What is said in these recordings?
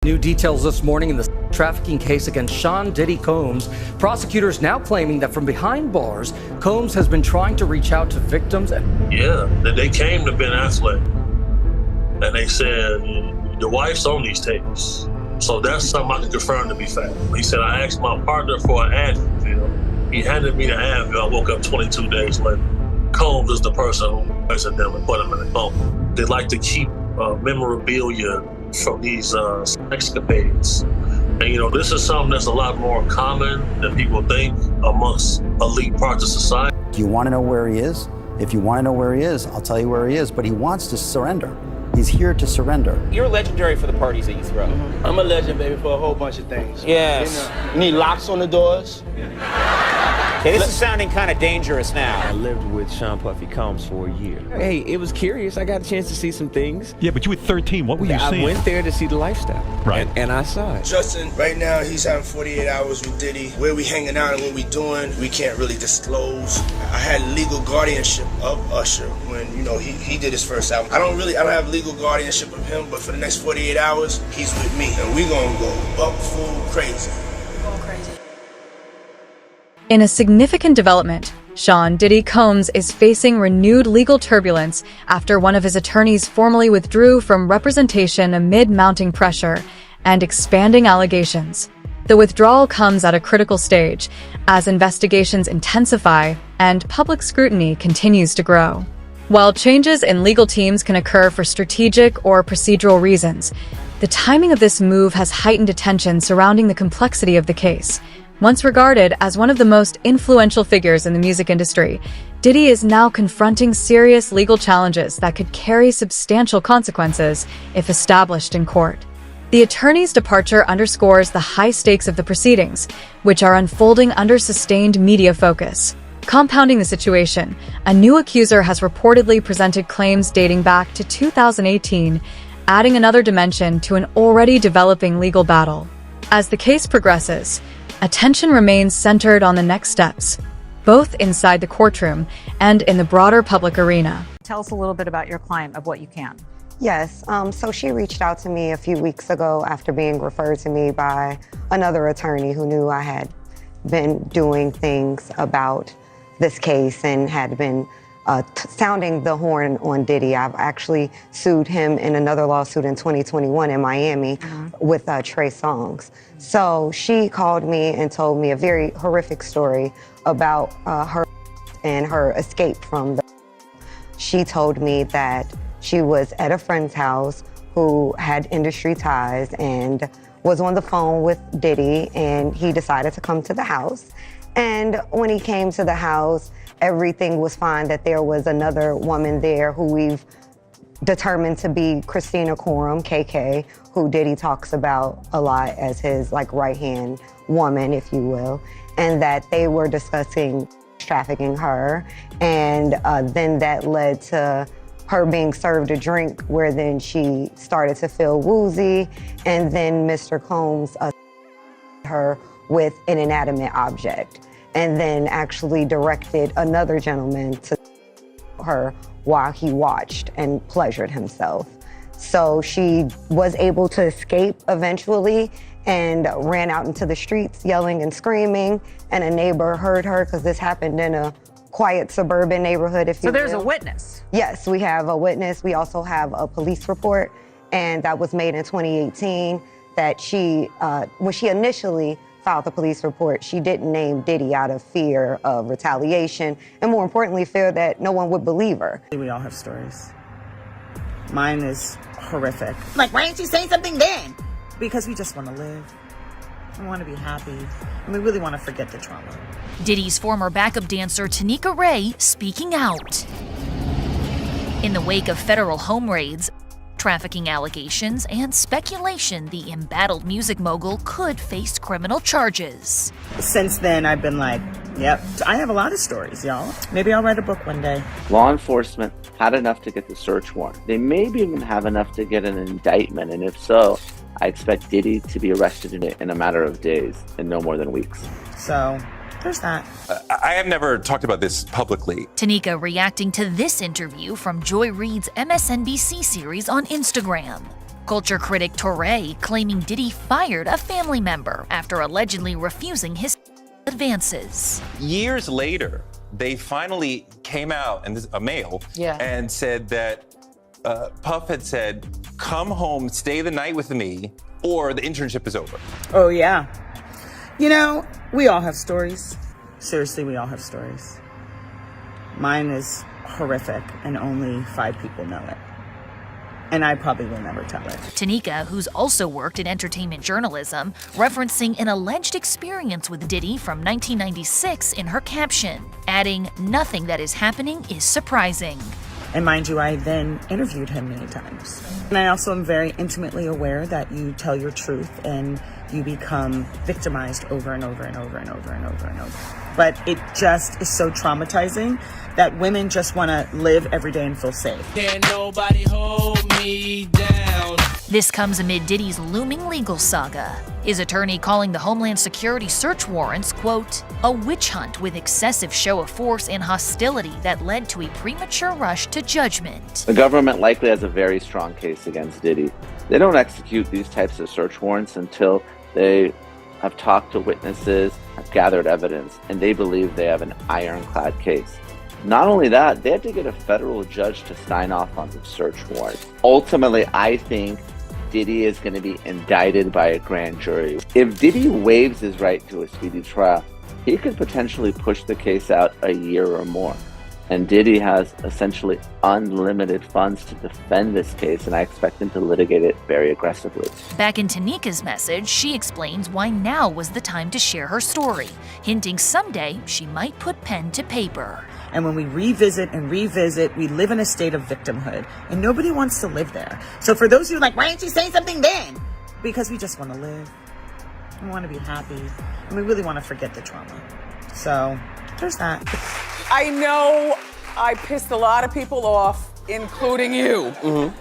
New details this morning in the trafficking case against Sean Diddy Combs. Prosecutors now claiming that from behind bars, Combs has been trying to reach out to victims. Yeah, they came to Ben Affleck and they said, your wife's on these tapes. So that's something I can confirm to be fact. He said, I asked my partner for an Advil. He handed me the Advil. I woke up 22 days later. Combs is the person who poisoned them and put them in a coma. They like to keep memorabilia from these escapades. And, this is something that's a lot more common than people think amongst elite parts of society. Do you want to know where he is? If you want to know where he is, I'll tell you where he is, but he wants to surrender. He's here to surrender. You're legendary for the parties that you throw. I'm a legend, baby, for a whole bunch of things. Yes. You need locks on the doors. Okay, this is sounding kind of dangerous now. I lived with Sean Puffy Combs for a year. Hey, it was curious. I got a chance to see some things. Yeah, but you were 13. What were you seeing? I went there to see the lifestyle. Right. And I saw it. Justin, right now, he's having 48 hours with Diddy. Where we hanging out and what we doing, we can't really disclose. I had legal guardianship of Usher when, he did his first album. I don't have legal guardianship of him, but for the next 48 hours, he's with me. And we gonna go buck full crazy. Going crazy. In a significant development, Sean Diddy Combs is facing renewed legal turbulence after one of his attorneys formally withdrew from representation amid mounting pressure and expanding allegations. The withdrawal comes at a critical stage as investigations intensify and public scrutiny continues to grow. While changes in legal teams can occur for strategic or procedural reasons, the timing of this move has heightened attention surrounding the complexity of the case. Once regarded as one of the most influential figures in the music industry, Diddy is now confronting serious legal challenges that could carry substantial consequences if established in court. The attorney's departure underscores the high stakes of the proceedings, which are unfolding under sustained media focus. Compounding the situation, a new accuser has reportedly presented claims dating back to 2018, adding another dimension to an already developing legal battle. As the case progresses, attention remains centered on the next steps, both inside the courtroom and in the broader public arena. Tell us a little bit about your client, of what you can. Yes, so she reached out to me a few weeks ago after being referred to me by another attorney who knew I had been doing things about this case and had been sounding the horn on Diddy. I've actually sued him in another lawsuit in 2021 in Miami with Trey Songz. So she called me and told me a very horrific story about her and her escape from the. She told me that she was at a friend's house who had industry ties and was on the phone with Diddy, and he decided to come to the house. And when he came to the house, everything was fine, that there was another woman there who we've determined to be Christina Coram, KK, who Diddy talks about a lot as his right-hand woman, if you will, and that they were discussing trafficking her. And then that led to her being served a drink where then she started to feel woozy, and then Mr. Combs her with an inanimate object, and then actually directed another gentleman to her while he watched and pleasured himself. So she was able to escape eventually and ran out into the streets yelling and screaming, and a neighbor heard her because this happened in a quiet suburban neighborhood, if you will. So there's a witness? Yes, we have a witness. We also have a police report, and that was made in 2018, that she, when she initially filed the police report, she didn't name Diddy out of fear of retaliation, and more importantly, fear that no one would believe her. We all have stories. Mine is horrific. Why didn't you say something then? Because we just want to live. We want to be happy, and we really want to forget the trauma. Diddy's former backup dancer Tanika Ray speaking out. In the wake of federal home raids, trafficking allegations, and speculation the embattled music mogul could face criminal charges. Since then, I've been like, yep, I have a lot of stories, y'all. Maybe I'll write a book one day. Law enforcement had enough to get the search warrant. They maybe even have enough to get an indictment, and if so, I expect Diddy to be arrested in a matter of days and no more than weeks. So there's that. I have never talked about this publicly. Tanika reacting to this interview from Joy Reid's MSNBC series on Instagram. Culture critic Touré claiming Diddy fired a family member after allegedly refusing his advances. Years later, they finally came out, and this a male, and said that Puff had said, "Come home, stay the night with me, or the internship is over." Oh, yeah. You know, we all have stories. Seriously, we all have stories. Mine is horrific, and only 5 people know it. And I probably will never tell it. Tanika, who's also worked in entertainment journalism, referencing an alleged experience with Diddy from 1996 in her caption, adding, "Nothing that is happening is surprising." And mind you, I then interviewed him many times. And I also am very intimately aware that you tell your truth and you become victimized over and over and over and over and over and over. But it just is so traumatizing that women just want to live every day and feel safe. Can't nobody hold me down. This comes amid Diddy's looming legal saga. His attorney calling the Homeland Security search warrants, quote, "a witch hunt with excessive show of force and hostility that led to a premature rush to judgment." The government likely has a very strong case against Diddy. They don't execute these types of search warrants until they have talked to witnesses, have gathered evidence, and they believe they have an ironclad case. Not only that, they had to get a federal judge to sign off on the search warrant. Ultimately, I think Diddy is going to be indicted by a grand jury. If Diddy waives his right to a speedy trial, he could potentially push the case out a year or more. And Diddy has essentially unlimited funds to defend this case, and I expect him to litigate it very aggressively. Back in Tanika's message, she explains why now was the time to share her story, hinting someday she might put pen to paper. And when we revisit and revisit, we live in a state of victimhood, and nobody wants to live there. So for those of you like, why didn't you say something then? Because we just want to live. We want to be happy, and we really want to forget the trauma. So there's that. I know I pissed a lot of people off, including you. Mm-hmm.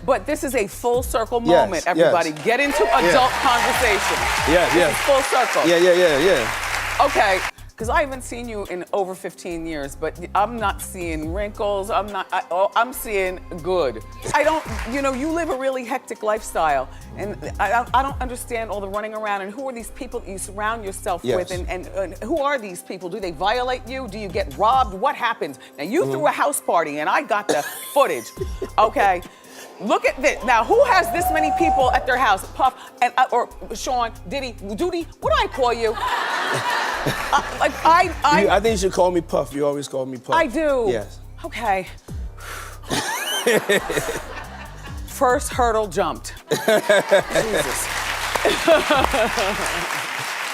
But this is a full circle moment, everybody. Yes. Get into adult conversation. Yes. Full circle. Yeah. Okay, because I haven't seen you in over 15 years, but I'm not seeing wrinkles. I'm seeing good. I don't, you live a really hectic lifestyle, and I don't understand all the running around, and who are these people that you surround yourself with, and who are these people? Do they violate you? Do you get robbed? What happens? Now, you threw a house party, and I got the footage, okay? Look at this. Now, who has this many people at their house? Puff, or Sean, Diddy, Doody, what do I call you? I think you should call me Puff. You always call me Puff. I do. Yes. Okay. First hurdle jumped. Jesus.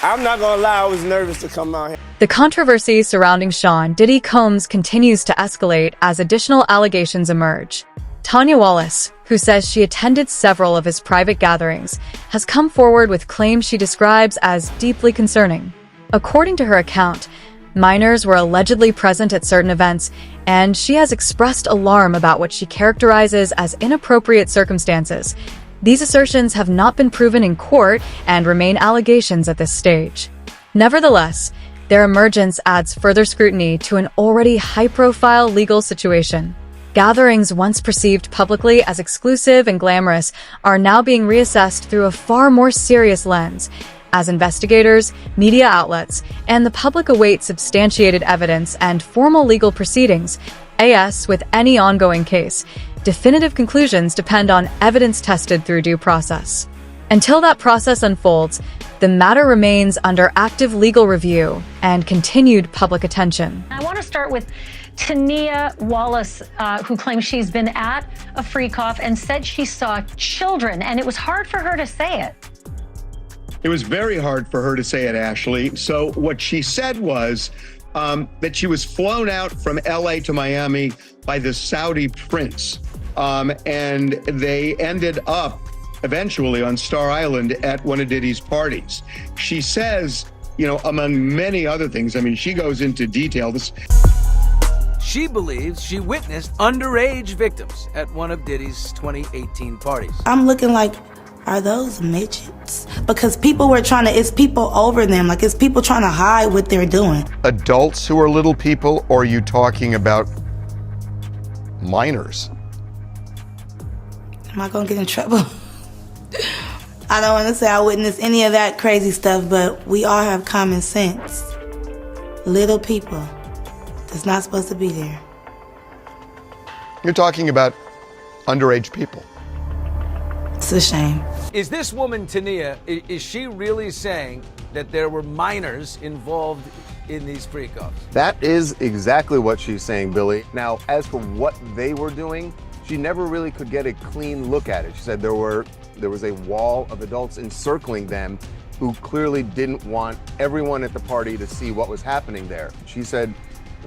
I'm not gonna lie, I was nervous to come out here. The controversy surrounding Sean Diddy Combs continues to escalate as additional allegations emerge. Tanya Wallace, who says she attended several of his private gatherings, has come forward with claims she describes as deeply concerning. According to her account, minors were allegedly present at certain events, and she has expressed alarm about what she characterizes as inappropriate circumstances. These assertions have not been proven in court and remain allegations at this stage. Nevertheless, their emergence adds further scrutiny to an already high-profile legal situation. Gatherings once perceived publicly as exclusive and glamorous are now being reassessed through a far more serious lens, as investigators, media outlets, and the public await substantiated evidence and formal legal proceedings. As with any ongoing case, definitive conclusions depend on evidence tested through due process. Until that process unfolds, the matter remains under active legal review and continued public attention. I want to start with Tanya Wallace, who claims she's been at a freak off and said she saw children, and it was hard for her to say it. It was very hard for her to say it, Ashley. So what she said was that she was flown out from LA to Miami by the Saudi prince. And they ended up eventually on Star Island at one of Diddy's parties. She says, among many other things, she goes into detail. She believes she witnessed underage victims at one of Diddy's 2018 parties. I'm looking like, are those midgets? Because it's people over them. Like, it's people trying to hide what they're doing. Adults who are little people, or are you talking about minors? Am I gonna get in trouble? I don't want to say I witnessed any of that crazy stuff, but we all have common sense. Little people that's not supposed to be there. You're talking about underage people. It's a shame. Is this woman, Tania, is she really saying that there were minors involved in these freak-offs? That is exactly what she's saying, Billy. Now, as for what they were doing, she never really could get a clean look at it. She said there was a wall of adults encircling them who clearly didn't want everyone at the party to see what was happening there. She said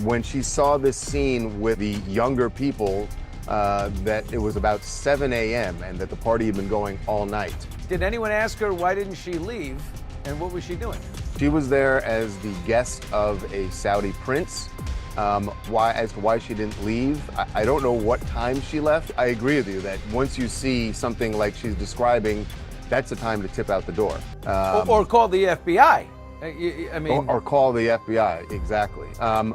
when she saw this scene with the younger people, that it was about 7 a.m. and that the party had been going all night. Did anyone ask her why didn't she leave, and what was she doing? She was there as the guest of a Saudi prince. As to why she didn't leave, I don't know what time she left. I agree with you that once you see something like she's describing, that's the time to tip out the door. Or call the FBI. I mean, or call the FBI, exactly.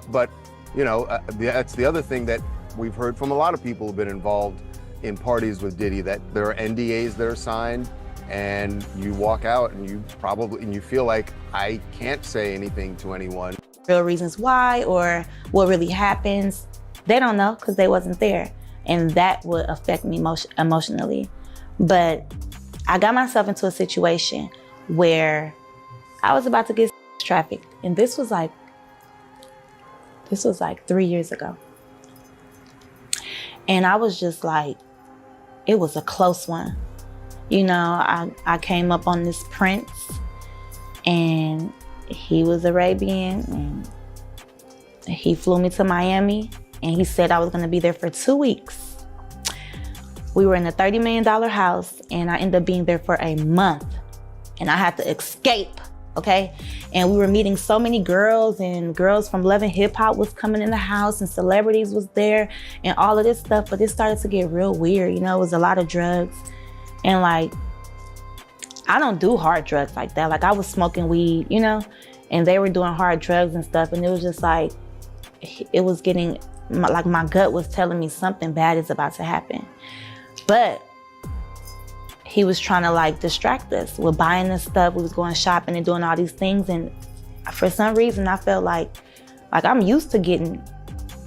But you know, that's the other thing that we've heard from a lot of people who've been involved in parties with Diddy, that there are NDAs that are signed, and you walk out and you feel like, I can't say anything to anyone. Real reasons why or what really happens, they don't know because they wasn't there. And that would affect me emotionally. But I got myself into a situation where I was about to get trafficked. And this was like 3 years ago. And I was just like, it was a close one. You know, I came up on this prince, and he was Arabian, and he flew me to Miami, and he said I was gonna be there for 2 weeks. We were in a $30 million house, and I ended up being there for a month, and I had to escape, okay? And we were meeting so many girls, and girls from Love and Hip Hop was coming in the house, and celebrities was there, and all of this stuff, but it started to get real weird, you know? It was a lot of drugs, and like, I don't do hard drugs like that. Like, I was smoking weed, you know, and they were doing hard drugs and stuff. And it was just like, it was getting, like my gut was telling me something bad is about to happen. But he was trying to like distract us with buying this stuff. We was going shopping and doing all these things. And for some reason, I felt like I'm used to getting,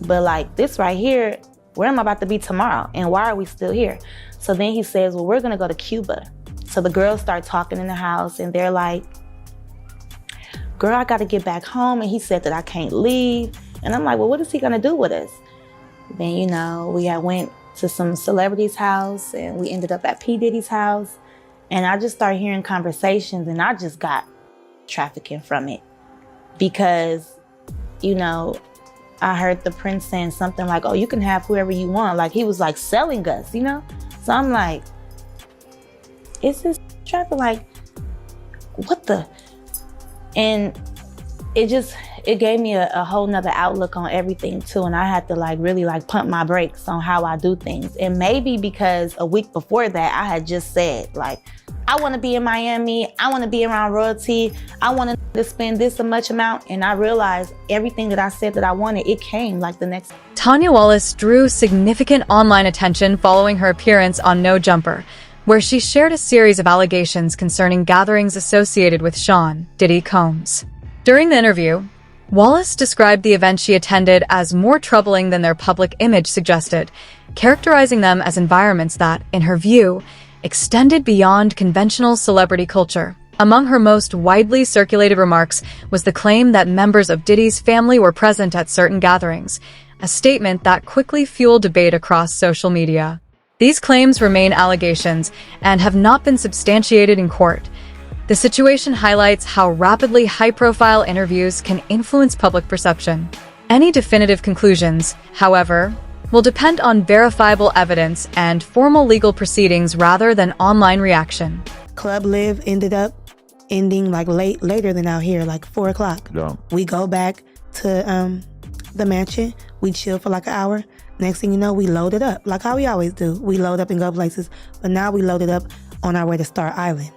but like this right here, where am I about to be tomorrow? And why are we still here? So then he says, well, we're gonna go to Cuba. So the girls start talking in the house, and they're like, girl, I gotta get back home. And he said that I can't leave. And I'm like, well, what is he gonna do with us? Then, you know, we had went to some celebrity's house, and we ended up at P. Diddy's house. And I just started hearing conversations, and I just got trafficking from it. Because, you know, I heard the prince saying something like, oh, you can have whoever you want. Like, he was like selling us, you know? So I'm like, is this traffic? Like, what the? And it gave me a whole nother outlook on everything too. And I had to like really like pump my brakes on how I do things. And maybe because a week before that, I had just said like, I want to be in Miami. I want to be around royalty. I want to spend this much amount. And I realized everything that I said that I wanted, it came like the next. Tanya Wallace drew significant online attention following her appearance on No Jumper, where she shared a series of allegations concerning gatherings associated with Sean Diddy Combs. During the interview, Wallace described the events she attended as more troubling than their public image suggested, characterizing them as environments that, in her view, extended beyond conventional celebrity culture. Among her most widely circulated remarks was the claim that members of Diddy's family were present at certain gatherings, a statement that quickly fueled debate across social media. These claims remain allegations and have not been substantiated in court. The situation highlights how rapidly high-profile interviews can influence public perception. Any definitive conclusions, however, will depend on verifiable evidence and formal legal proceedings rather than online reaction. Club Live ended up ending like later than out here, like 4 o'clock. Yeah. We go back to the mansion. We chill for like an hour. Next thing you know, we load it up, like how we always do. We load up and go places, but now we load it up on our way to Star Island.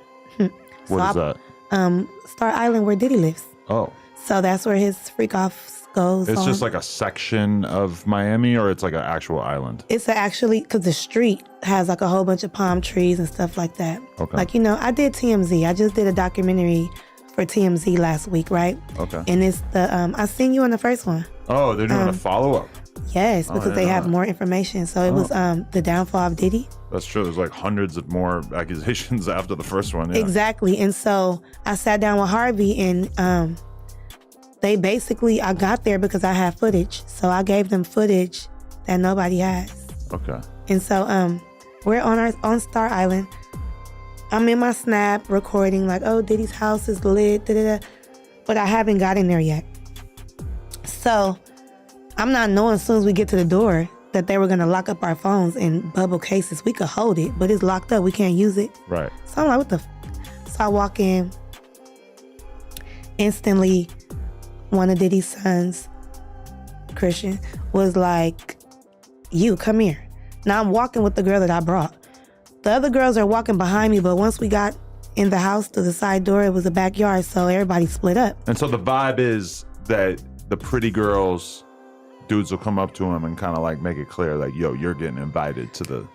What is that? Star Island, where Diddy lives. Oh. So that's where his freak-offs goes It's on. just like a section of Miami, or it's like an actual island? It's actually, because the street has like a whole bunch of palm trees and stuff like that. Okay. Like, you know, I did TMZ. I just did a documentary for TMZ last week, right? Okay. And it's the, I seen you on the first one. Oh, they're doing a follow-up. Yes, Oh, because I they didn't know have that. more information. So it was the downfall of Diddy. That's true. There's like hundreds of more accusations after the first one. Yeah. Exactly. And so I sat down with Harvey and they basically, I got there because I had footage. So I gave them footage that nobody has. Okay. And so we're on Star Island. I'm in my Snap recording like, oh, Diddy's house is lit, da-da-da. But I haven't gotten there yet. So I'm not knowing as soon as we get to the door that they were gonna lock up our phones in bubble cases. We could hold it, but it's locked up. We can't use it. Right. So I'm like, what the So I walk in. Instantly, one of Diddy's sons, Christian, was like, you, come here. Now I'm walking with the girl that I brought. The other girls are walking behind me, but once we got in the house to the side door, it was a backyard, so everybody split up. And so the vibe is that the pretty girls, dudes will come up to him and kind of like make it clear, like, yo, you're getting invited to the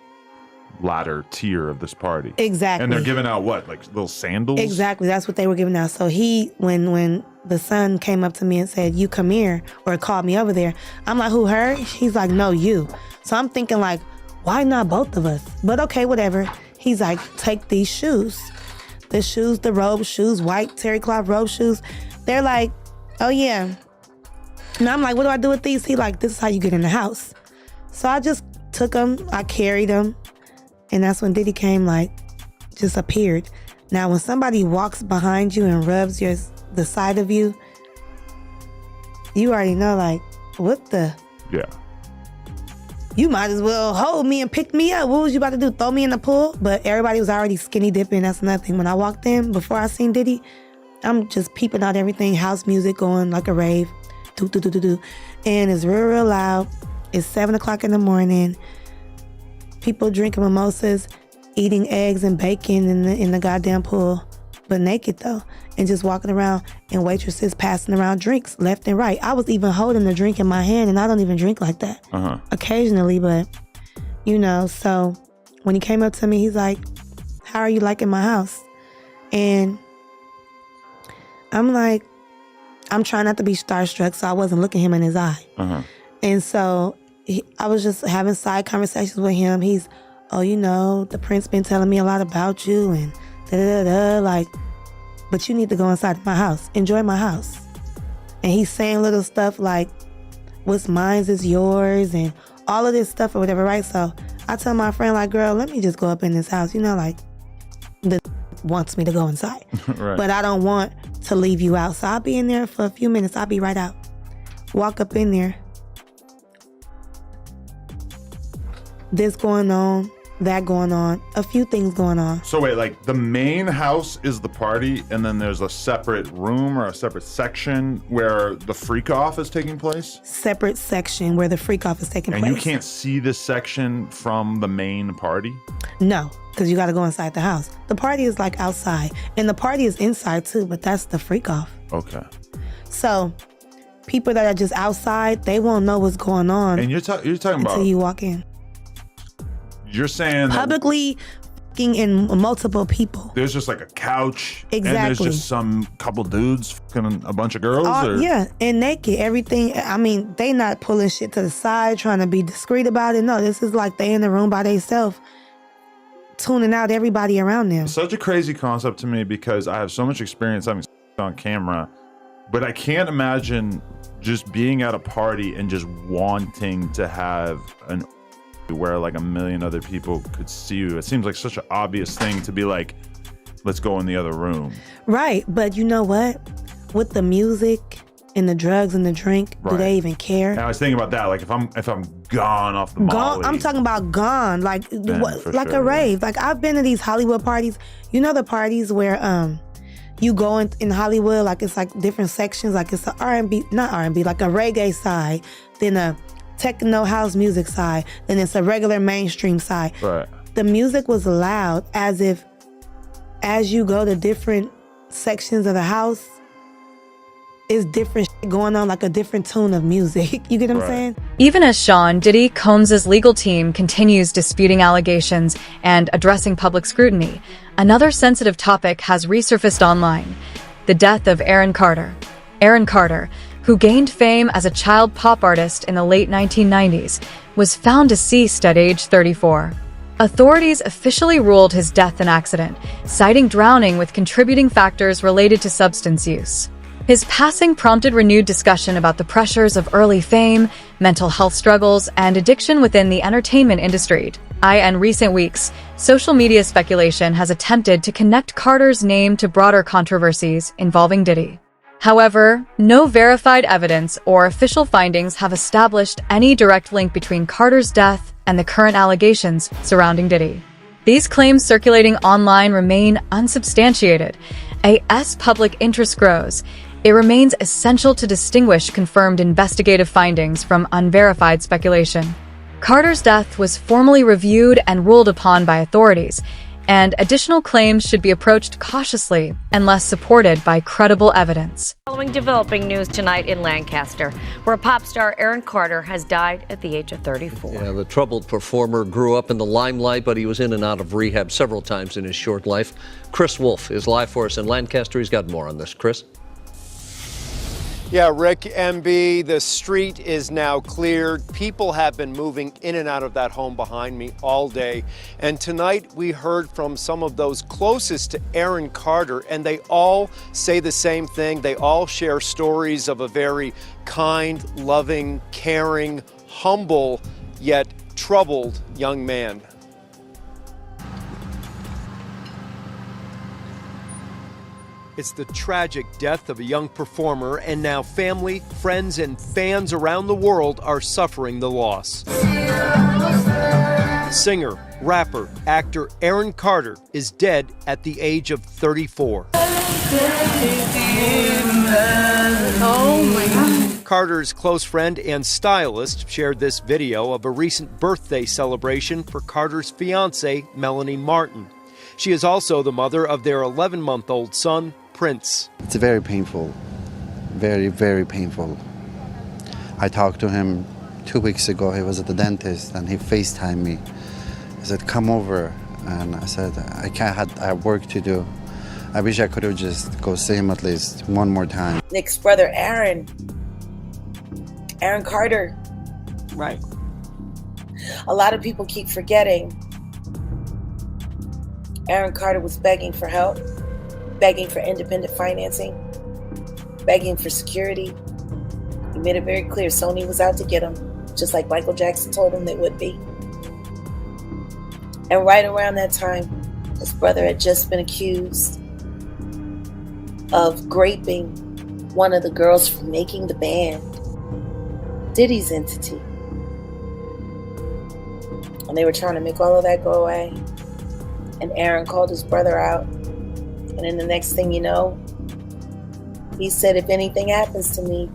latter tier of this party. Exactly. And they're giving out what, like little sandals? Exactly, that's what they were giving out. So when the son came up to me and said, you come here, or called me over there, I'm like, who, her? He's like, no, you. So I'm thinking like, why not both of us? But okay, whatever. He's like, take these shoes. The shoes, the robe shoes, white terry cloth robe shoes. They're like, oh yeah. And I'm like, what do I do with these? He like, this is how you get in the house. So I just took them, I carried them. And that's when Diddy came, like, just appeared. Now, when somebody walks behind you and rubs the side of you, you already know, like, what the? Yeah. You might as well hold me and pick me up. What was you about to do? Throw me in the pool? But everybody was already skinny dipping. That's nothing. When I walked in, before I seen Diddy, I'm just peeping out everything. House music going like a rave. Do, do, do, do, do. And it's real, real loud. It's 7 o'clock in the morning. People drinking mimosas, eating eggs and bacon in the goddamn pool. But naked though. And just walking around, and waitresses passing around drinks left and right. I was even holding the drink in my hand, and I don't even drink like that. Occasionally, but you know, so when he came up to me, he's like, how are you liking my house? And I'm like, I'm trying not to be starstruck, so I wasn't looking him in his eye. And so I was just having side conversations with him. He's, oh, you know, the prince been telling me a lot about you and da-da-da-da, like, but you need to go inside my house. Enjoy my house. And he's saying little stuff like, what's mine is yours, and all of this stuff or whatever, right? So I tell my friend, like, girl, let me just go up in this house. You know, like, the wants me to go inside. Right. But I don't want to leave you out. So I'll be in there for a few minutes. I'll be right out. Walk up in there. This going on, that going on, a few things going on. So wait, like the main house is the party, and then there's a separate room or a separate section where the freak off is taking place? Separate section where the freak off is taking And place. you can't see this section from the main party? No, because you got to go inside the house. The party is like outside, and the party is inside too, but that's the freak off. Okay. So people that are just outside, they won't know what's going on. And you're talking until about, you walk in. You're saying that Publicly fucking in multiple people. there's just like a couch, and there's Exactly. just some couple dudes fucking a bunch of girls? or? Yeah, and naked, everything. I mean, they not pulling shit to the side, trying to be discreet about it. No, this is like they in the room by themselves, tuning out everybody around them. Such a crazy concept to me because I have so much experience having on camera, but I can't imagine just being at a party and just wanting to have an where like a million other people could see you. It seems like such an obvious thing to be like, let's go in the other room. Right, but you know what? With the music and the drugs and the drink, do they even care? And I was thinking about that. Like if I'm gone off the molly, Gone. I'm talking about gone, like for like sure, a rave. Like I've been to these Hollywood parties. You know the parties where you go in Hollywood, like it's like different sections. Like it's a R&B, not R&B, like a reggae side, then a techno house music side, then it's a regular mainstream side. Right. The music was loud as if as you go to different sections of the house, it's different going on, like a different tune of music. You get what I'm saying? Even as Sean Diddy Combs' legal team continues disputing allegations and addressing public scrutiny, another sensitive topic has resurfaced online: the death of Aaron Carter. Aaron Carter, who gained fame as a child pop artist in the late 1990s, was found deceased at age 34. Authorities officially ruled his death an accident, citing drowning with contributing factors related to substance use. His passing prompted renewed discussion about the pressures of early fame, mental health struggles, and addiction within the entertainment industry. In recent weeks, social media speculation has attempted to connect Carter's name to broader controversies involving Diddy. However, no verified evidence or official findings have established any direct link between Carter's death and the current allegations surrounding Diddy. These claims circulating online remain unsubstantiated. As public interest grows, it remains essential to distinguish confirmed investigative findings from unverified speculation. Carter's death was formally reviewed and ruled upon by authorities, and additional claims should be approached cautiously unless supported by credible evidence. Following developing news tonight in Lancaster, where pop star Aaron Carter has died at the age of 34. Yeah, the troubled performer grew up in the limelight, but he was in and out of rehab several times in his short life. Chris Wolf is live for us in Lancaster. He's got more on this. Chris? Yeah, Rick, MB, the street is now cleared. People have been moving in and out of that home behind me all day. And tonight we heard from some of those closest to Aaron Carter, and they all say the same thing. They all share stories of a very kind, loving, caring, humble, yet troubled young man. It's the tragic death of a young performer, and now family, friends, and fans around the world are suffering the loss. Singer, rapper, actor Aaron Carter is dead at the age of 34. Oh my God. Carter's close friend and stylist shared this video of a recent birthday celebration for Carter's fiancée, Melanie Martin. She is also the mother of their 11-month-old son, Prince. It's very painful, very, very painful. I talked to him 2 weeks ago. He was at the dentist and he FaceTimed me. He said, come over. And I said, I can't, I have work to do. I wish I could have just go see him at least one more time. Nick's brother, Aaron Carter. Right. A lot of people keep forgetting. Aaron Carter was begging for help, begging for independent financing, begging for security. He made it very clear Sony was out to get him, just like Michael Jackson told him they would be. And right around that time, his brother had just been accused of graping one of the girls from making the band, Diddy's entity. And they were trying to make all of that go away. And Aaron called his brother out. And then the next thing you know, he said, if anything happens to me,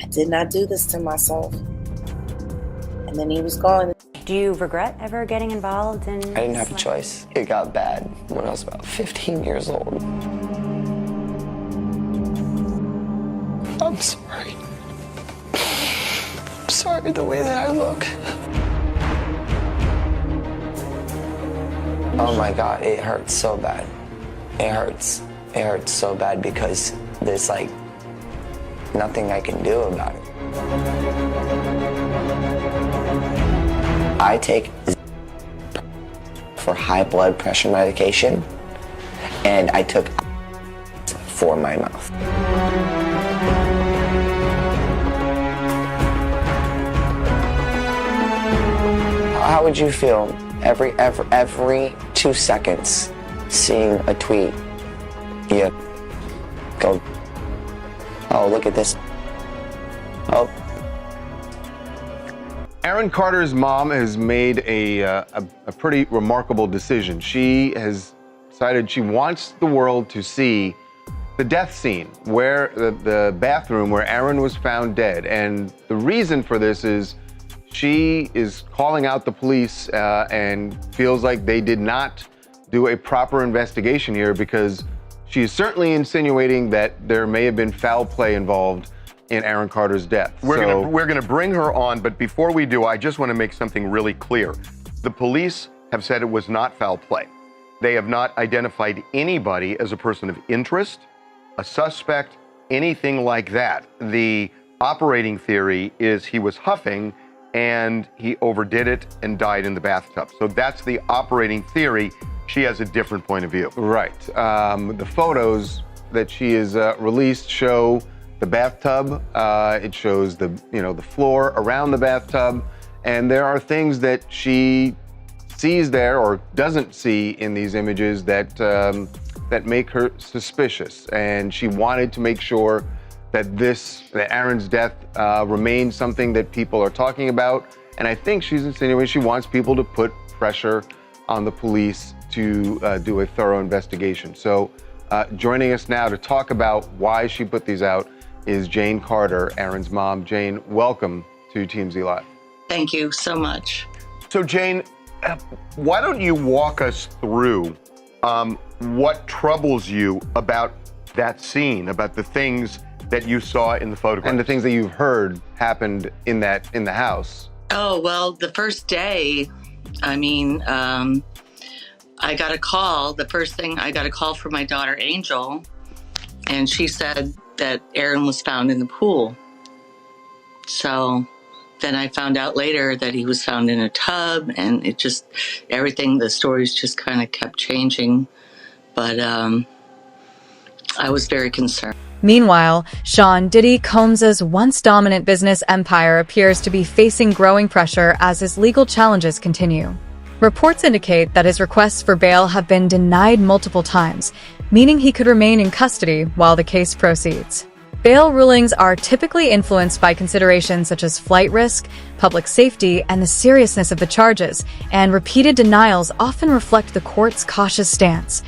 I did not do this to myself. And then he was gone. Do you regret ever getting involved in? I didn't have a choice. It got bad when I was about 15 years old. I'm sorry. I'm sorry the way that I look. Oh my God, it hurts so bad. It hurts. It hurts so bad because there's like nothing I can do about it. I take for high blood pressure medication, and I took for my mouth. How would you feel every 2 seconds seeing a tweet? You go, oh, look at this. Oh. Aaron Carter's mom has made a pretty remarkable decision. She has decided she wants the world to see the death scene, where the bathroom where Aaron was found dead. And the reason for this is she is calling out the police and feels like they did not do a proper investigation here because She is certainly insinuating that there may have been foul play involved in Aaron Carter's death. We're gonna bring her on, but before we do, I just want to make something really clear. The police have said it was not foul play. They have not identified anybody as a person of interest, a suspect, anything like that. The operating theory is he was huffing and he overdid it and died in the bathtub. So that's the operating theory. She has a different point of view. Right. The photos that she has released show the bathtub. It shows the floor around the bathtub, and there are things that she sees there or doesn't see in these images that that make her suspicious. And she wanted to make sure that Aaron's death remains something that people are talking about. And I think she's insinuating she wants people to put pressure on the police to do a thorough investigation. So joining us now to talk about why she put these out is Jane Carter, Aaron's mom. Jane, welcome to TMZ Live. Thank you so much. So Jane, why don't you walk us through what troubles you about that scene, about the things that you saw in the photograph? And the things that you've heard happened in the house. Oh, well, the first day, I got a call. The first thing, I got a call from my daughter, Angel, and she said that Aaron was found in the pool. So then I found out later that he was found in a tub, and the stories just kind of kept changing. But I was very concerned. Meanwhile, Sean Diddy Combs' once dominant business empire appears to be facing growing pressure as his legal challenges continue. Reports indicate that his requests for bail have been denied multiple times, meaning he could remain in custody while the case proceeds. Bail rulings are typically influenced by considerations such as flight risk, public safety, and the seriousness of the charges, and repeated denials often reflect the court's cautious stance.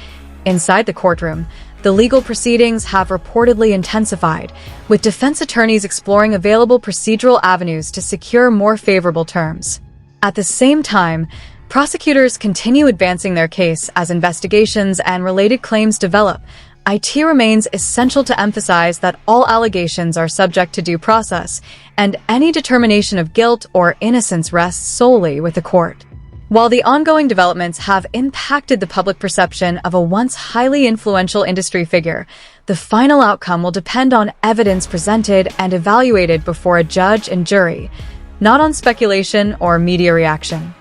Inside the courtroom, the legal proceedings have reportedly intensified, with defense attorneys exploring available procedural avenues to secure more favorable terms. At the same time, prosecutors continue advancing their case as investigations and related claims develop. IT remains essential to emphasize that all allegations are subject to due process, and any determination of guilt or innocence rests solely with the court. While the ongoing developments have impacted the public perception of a once highly influential industry figure, the final outcome will depend on evidence presented and evaluated before a judge and jury, not on speculation or media reaction.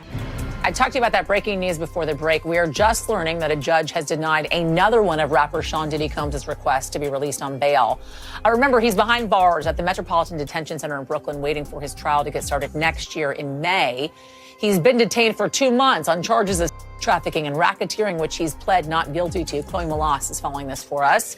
I talked to you about that breaking news before the break. We are just learning that a judge has denied another one of rapper Sean Diddy Combs' requests to be released on bail. Remember, he's behind bars at the Metropolitan Detention Center in Brooklyn, waiting for his trial to get started next year in May. He's been detained for 2 months on charges of trafficking and racketeering, which he's pled not guilty to. Chloe Malas is following this for us.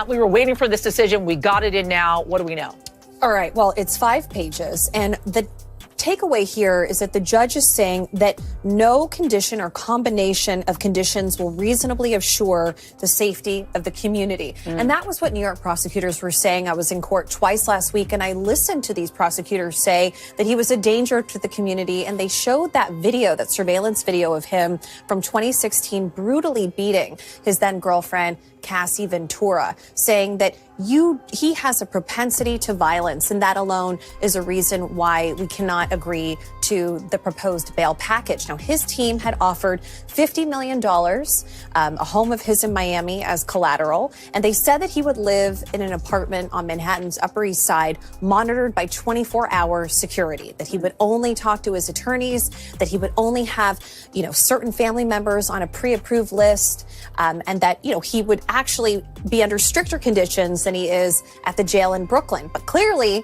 We were waiting for this decision. We got it in now. What do we know? All right. Well, it's 5 pages, and the takeaway here is that the judge is saying that no condition or combination of conditions will reasonably assure the safety of the community. And that was what New York prosecutors were saying. I was in court twice last week, and I listened to these prosecutors say that he was a danger to the community. And they showed that video, that surveillance video of him from 2016, brutally beating his then girlfriend, Cassie Ventura, saying that he has a propensity to violence, and that alone is a reason why we cannot agree to the proposed bail package. Now, his team had offered $50 million, a home of his in Miami as collateral, and they said that he would live in an apartment on Manhattan's Upper East Side, monitored by 24-hour security, that he would only talk to his attorneys, that he would only have, certain family members on a pre-approved list, and that, he would actually be under stricter conditions than he is at the jail in Brooklyn. But clearly,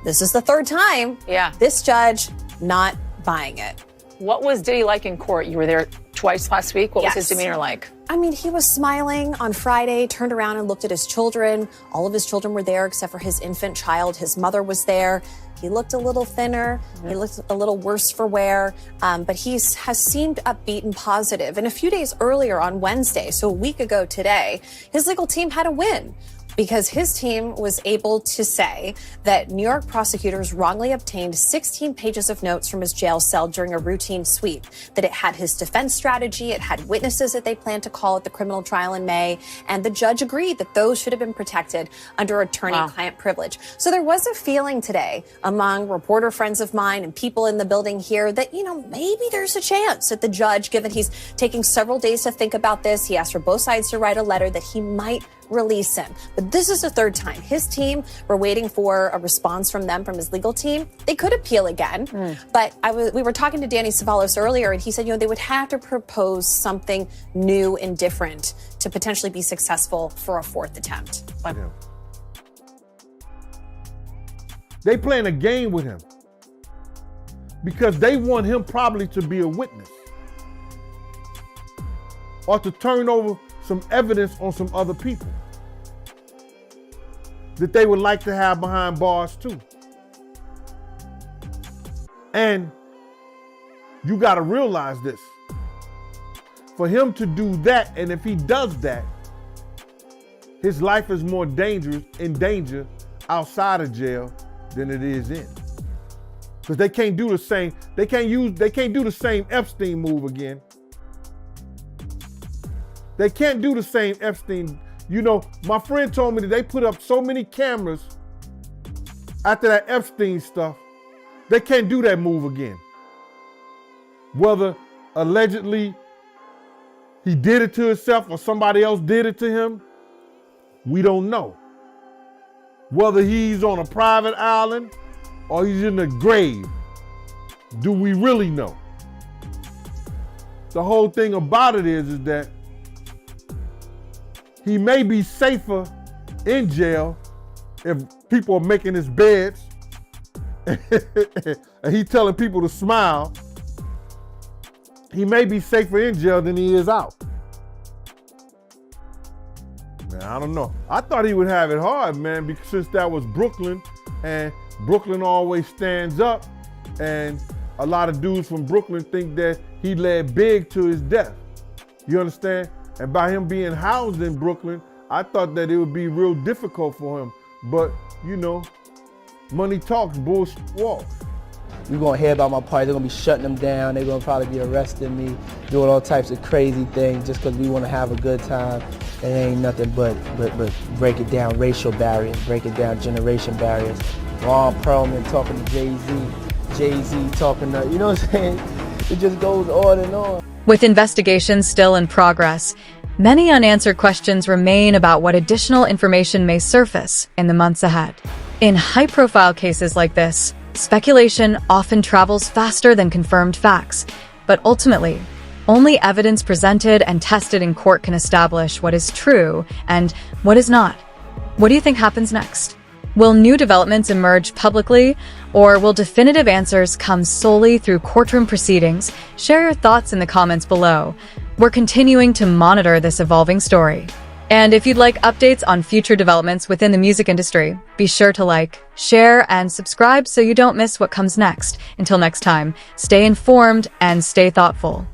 this is the third time. Yeah. This judge not buying it. What was Diddy like in court? You were there twice last week. What was his demeanor like? I mean, he was smiling on Friday, turned around and looked at his children. All of his children were there except for his infant child. His mother was there. He looked a little thinner. He looked a little worse for wear, but he has seemed upbeat and positive. And a few days earlier on Wednesday, so a week ago today, his legal team had a win. because his team was able to say that New York prosecutors wrongly obtained 16 pages of notes from his jail cell during a routine sweep, that it had his defense strategy, it had witnesses that they planned to call at the criminal trial in May, and the judge agreed that those should have been protected under attorney-client privilege. So there was a feeling today among reporter friends of mine and people in the building here that, maybe there's a chance that the judge, given he's taking several days to think about this, he asked for both sides to write a letter, that he might release him. But this is the third time. His team, we're waiting for a response from them, from his legal team. They could appeal again. But we were talking to Danny Savalos earlier, and he said, they would have to propose something new and different to potentially be successful for a fourth attempt. They playing a game with him because they want him probably to be a witness or to turn over some evidence on some other people that they would like to have behind bars too. And you got to realize this. For him to do that, and if he does that, his life is more in danger outside of jail than it is in. Because they can't do the same, they can't do the same Epstein move again. They can't do the same Epstein. My friend told me that they put up so many cameras after that Epstein stuff, they can't do that move again. Whether allegedly he did it to himself or somebody else did it to him, we don't know. Whether he's on a private island or he's in the grave, do we really know? The whole thing about it is that he may be safer in jail if people are making his beds and he telling people to smile. He may be safer in jail than he is out. Man, I don't know. I thought he would have it hard, man, because since that was Brooklyn, and Brooklyn always stands up, and a lot of dudes from Brooklyn think that he led big to his death. You understand? And by him being housed in Brooklyn, I thought that it would be real difficult for him. But, money talks, bullshit walks. You're gonna hear about my party, they're gonna be shutting them down, they're gonna probably be arresting me, doing all types of crazy things just because we wanna have a good time. And it ain't nothing but break it down racial barriers, break it down generation barriers. Ron Perlman talking to Jay-Z talking to, you know what I'm saying? It just goes on and on. With investigations still in progress, many unanswered questions remain about what additional information may surface in the months ahead. In high-profile cases like this, speculation often travels faster than confirmed facts, but ultimately, only evidence presented and tested in court can establish what is true and what is not. What do you think happens next? Will new developments emerge publicly, or will definitive answers come solely through courtroom proceedings? Share your thoughts in the comments below. We're continuing to monitor this evolving story. And if you'd like updates on future developments within the music industry, be sure to like, share, and subscribe so you don't miss what comes next. Until next time, stay informed and stay thoughtful.